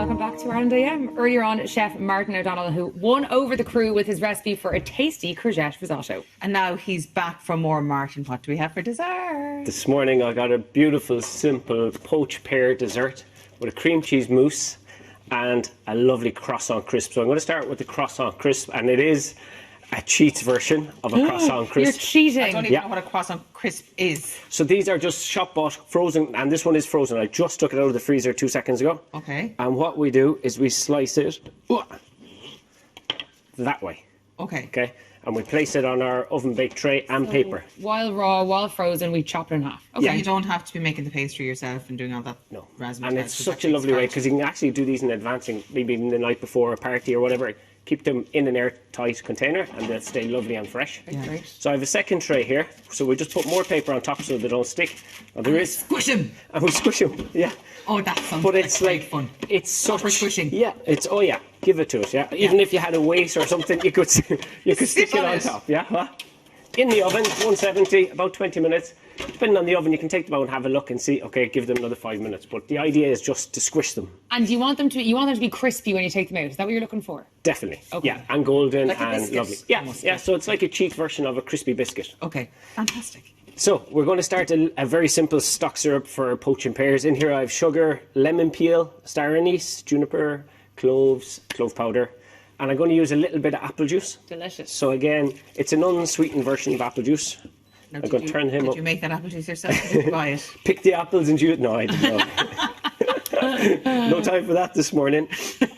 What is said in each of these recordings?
welcome back to Ireland AM. Earlier on, Chef Martin O'Donnell, who won over the crew with his recipe for a tasty courgette risotto. And now he's back for more. Martin, what do we have for dessert? This morning I got a beautiful, simple poached pear dessert with a cream cheese mousse and a lovely croissant crisp. So I'm going to start with the croissant crisp, and it is a cheats version of a croissant crisp. You're cheating. I don't even know what a croissant crisp is. So these are just shop bought, frozen, and this one is frozen. I just took it out of the freezer 2 seconds ago. Okay. And what we do is we slice it that way. Okay. Okay. And we place it on our oven baked tray and paper. While raw, while frozen, we chop it in half. Okay. Yeah, you don't have to be making the pastry yourself and doing all that. No. Razzmatazz. And it's such a lovely way, because you can actually do these in advance, maybe even the night before a party or whatever. Keep them in an airtight container and they'll stay lovely and fresh. Yeah. Great. So I have a second tray here. So we just put more paper on top so they don't stick. Now there is. Squish them. And we squish them, yeah. Oh, that sounds But it's like fun. It's such. Proper squishing. Yeah, it's, oh yeah, give it to us, yeah. Even if you had a weight or something, you could stick it on top, yeah. Huh? In the oven, 170, about 20 minutes. Depending on the oven, you can take them out and have a look and see, okay, give them another 5 minutes. But the idea is just to squish them. And you want them to be crispy when you take them out. Is that what you're looking for? Definitely. Okay. Yeah, and golden Like a and biscuit, lovely. Yeah, almost. yeah. So it's like a cheap version of a crispy biscuit. Okay. Fantastic. So we're going to start a very simple stock syrup for poaching pears. In here I have sugar, lemon peel, star anise, juniper, cloves, clove powder, and I'm going to use a little bit of apple juice. Delicious. So again, it's an unsweetened version of apple juice. Now, I'm going to turn him did up. you make that apple juice yourself? Or did you buy it? Pick the apples and juice. No, I didn't know. No time for that this morning.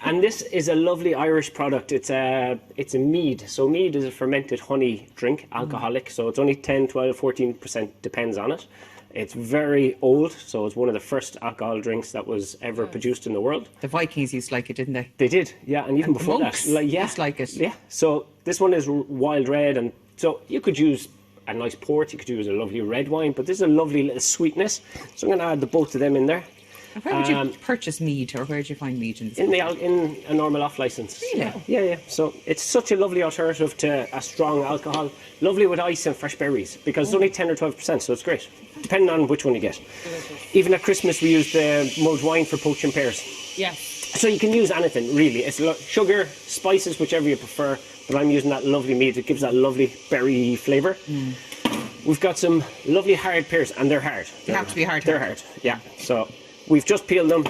And this is a lovely Irish product. It's a mead. So mead is a fermented honey drink, alcoholic. So it's only 10, 12, 14%, depends on it. It's very old, so it's one of the first alcohol drinks that was ever produced in the world. The Vikings used to like it, didn't they? They did, yeah, and even before monks that. used to like it. Yeah, so this one is wild red, and so you could use a nice port, you could use a lovely red wine, but this is a lovely little sweetness. So I'm going to add the both of them in there. And where would you purchase mead, or where did you find mead? In a normal off license. Really? Yeah. So it's such a lovely alternative to a strong alcohol. Lovely with ice and fresh berries, because it's only 10 or 12%, so it's great. Depending on which one you get. Even at Christmas we use the mulled wine for poaching pears. Yeah. So you can use anything, really. It's sugar, spices, whichever you prefer. But I'm using that lovely mead. It gives that lovely berry flavour. We've got some lovely hard pears, and they're hard. They have to be hard. They're hard, yeah. So we've just peeled them.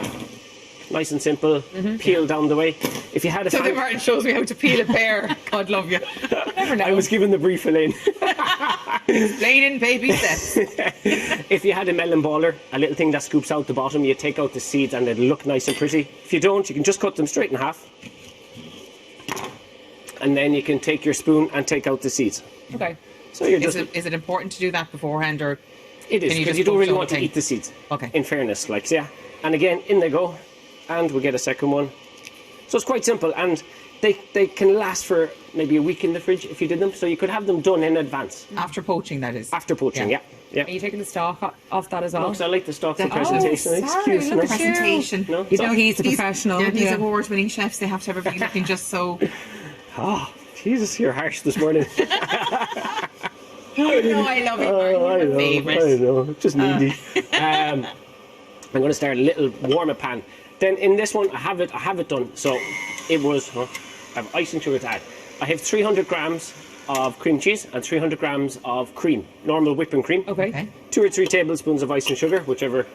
Nice and simple. Peel down the way. If you had a So Martin shows me how to peel a pear. God love you. Never know. I was given the brief, Elaine. Plain in baby steps. If you had a melon baller, a little thing that scoops out the bottom, you take out the seeds and it'll look nice and pretty. If you don't, you can just cut them straight in half. And then you can take your spoon and take out the seeds. Okay. So you're just... Is it important to do that beforehand, or It is, because you don't really want to eat the seeds. Okay. In fairness, like, yeah. And again, in they go. And we get a second one. So it's quite simple, and they can last for maybe a week in the fridge if you did them. So you could have them done in advance. after poaching? That is. After poaching, yeah. Are you taking the stock off that as well? Because I like the stock for Oh, presentation. sorry, Excuse look me. at you. Presentation. No, You know he's a professional. Yeah, these Yeah. award-winning chefs, they have to have everything looking just so. Oh, Jesus, you're harsh this morning. No, I love it, Martin. You're my favourite. I know, just needy. I'm going to start a little warmer pan. Then in this one, I have it done. So it was, I have ice and sugar to add. I have 300 grams of cream cheese and 300 grams of cream, normal whipping cream. Okay. 2 or 3 tablespoons of ice and sugar, whichever.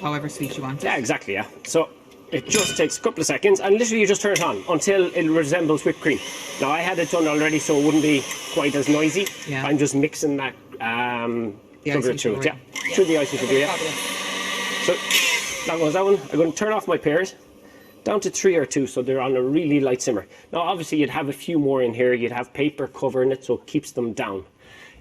However sweet you want it. Yeah, exactly, yeah. So it just takes a couple of seconds, and literally you just turn it on until it resembles whipped cream. Now, I had it done already, so it wouldn't be quite as noisy. Yeah. I'm just mixing that sugar through it, through the ice and sugar, yeah. So that was that one. I'm going to turn off my pears down to 3 or 2, so they're on a really light simmer. Now, obviously, you'd have a few more in here. You'd have paper covering it, so it keeps them down.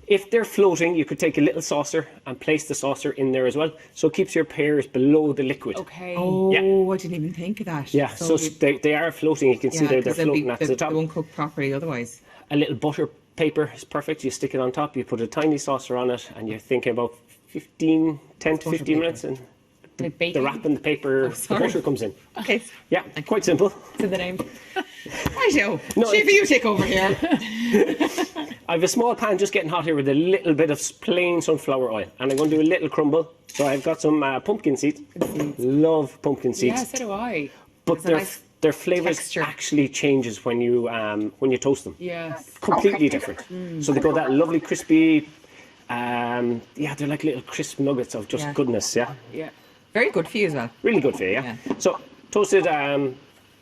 If they're floating, you could take a little saucer and place the saucer in there as well, so it keeps your pears below the liquid. Okay. Oh, Yeah. I didn't even think of that. Yeah, so they are floating. You can see they're 'cause they'll floating be- at the top. They won't cook properly otherwise. A little butter paper is perfect. You stick it on top, you put a tiny saucer on it, and you're thinking about 10 to 15 paper. minutes, and Like the baking? wrap and the paper, the sorry. butter comes in. Okay. Yeah, quite simple. To the name. Righto. No, Shiva, you take over here. I have a small pan just getting hot here with a little bit of plain sunflower oil, and I'm going to do a little crumble. So I've got some pumpkin seeds. Love pumpkin seeds. Yeah, so do I. but their flavors actually changes when you toast them. Yes. Completely different. So they got that lovely crispy. They're like little crisp nuggets of just goodness. Yeah. Yeah. Very good for you as well. Really good for you. Yeah. So toasted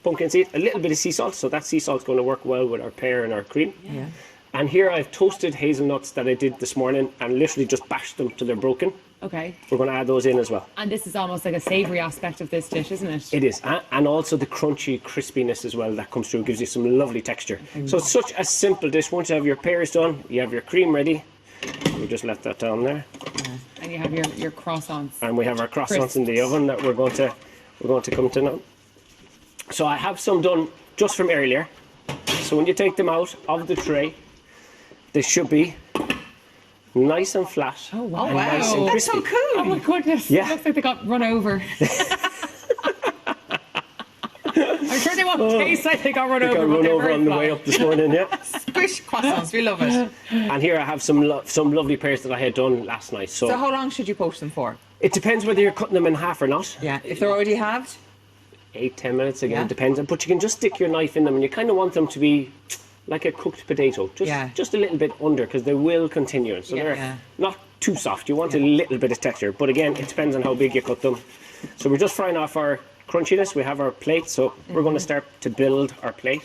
pumpkin seed, a little bit of sea salt. So that sea salt's going to work well with our pear and our cream. Yeah. And here I've toasted hazelnuts that I did this morning and literally just bashed them till they're broken. Okay. We're going to add those in as well. And this is almost like a savoury aspect of this dish, isn't it? It is. And also the crunchy crispiness as well that comes through, gives you some lovely texture. So it's such a simple dish. Once you have your pears done, you have your cream ready. We just let that down there. And you have your croissants. And we have our croissants in the oven that we're going to come to now. So I have some done just from earlier. So when you take them out of the tray, they should be nice and flat. Oh, wow. And nice and That's so crispy. cool. Oh my goodness. Yeah. It looks like they got run over. I'm sure they won't taste like they got run They over. got but run they're over very on the flat. way up this morning, yeah. Squish croissants, we love it. And here I have some lovely pears that I had done last night. So how long should you poach them for? It depends whether you're cutting them in half or not. Yeah, if they're already halved? 8-10 minutes again, Yeah. it depends. But you can just stick your knife in them and you kind of want them to be like a cooked potato. Just a little bit under because they will continue. So they're not too soft. You want a little bit of texture. But again, it depends on how big you cut them. So we're just frying off our crunchiness. We have our plate. So we're going to start to build our plate.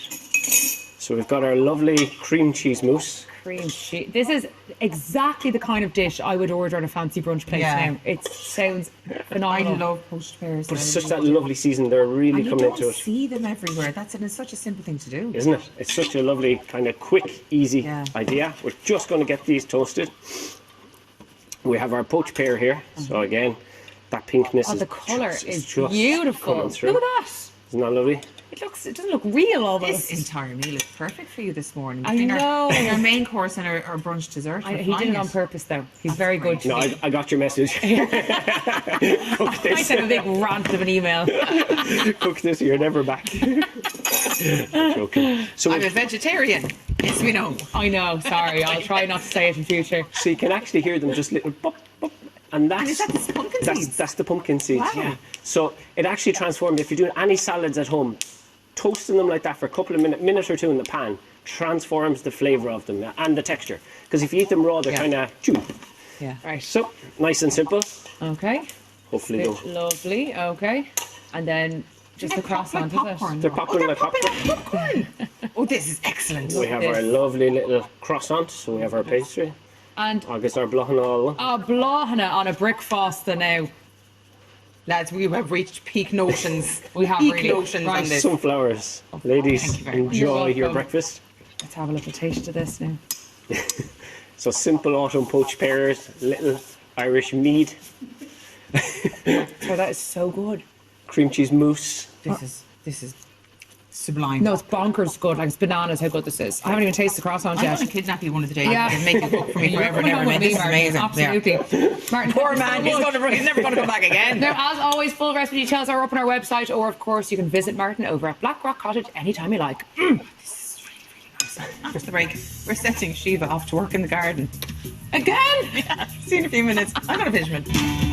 So we've got our lovely cream cheese mousse. Cream cheese. This is exactly the kind of dish I would order on a fancy brunch place now. It sounds phenomenal. I love poached pears. But it's such that lovely season. They're really coming into You it. don't see them everywhere. It's such a simple thing to do. Isn't it? It's such a lovely, kind of quick, easy idea. We're just going to get these toasted. We have our poached pear here. So again, that pinkness Oh, is the colour just beautiful. coming through. Look at that. Isn't that lovely? It doesn't look real almost. This entire meal is perfect for you this morning. I know. Our main course and our brunch dessert. He did it on purpose though. He's very good. No, I got your message. Cook I this. sent a big rant of an email. Cook this, you're never back. Joking. So, I'm a vegetarian. Yes, we know. I know, sorry. I'll try not to say it in future. so you can actually hear them just little bop, bop. And And is that the pumpkin seeds? that's the pumpkin seeds, Wow. yeah. So it actually transforms, if you're doing any salads at home, toasting them like that for a couple of minute or two in the pan transforms the flavour of them and the texture. Because if you eat them raw, they're kind of chewy. Yeah. Right. So, nice and simple. Okay. Hopefully they'll... Lovely. Okay. And then just the croissant, is it? popcorn. They're popping like popcorn. Popcorn. Oh, this is excellent. We have our lovely little croissant, so we have our pastry. And I guess our blochanol. blahana on a brick foster now. Lads, we have reached peak notions. We have peak really. notions Right. on this. Sunflowers. Ladies, Thank you very much. enjoy You're your welcome. breakfast. Let's have a little taste of this now. So simple autumn poached pears, little Irish mead, So that is so good. cream cheese mousse. This is sublime. No, it's bonkers good. Like, it's bananas how good this is. I haven't even tasted the croissant I'm yet. going to kidnap you one of the days Yeah. and make you cook for me You're forever and coming ever. home with This me, is Martin. amazing. Absolutely. Martin, Poor thank man, you so much. he's never going to come back again. Now, as always, full recipe details are up on our website, or of course, you can visit Martin over at Blackrock Cottage anytime you like. After the break, we're setting Shiva off to work in the garden. Again? Yeah. See you in a few minutes. I'm going to finish it.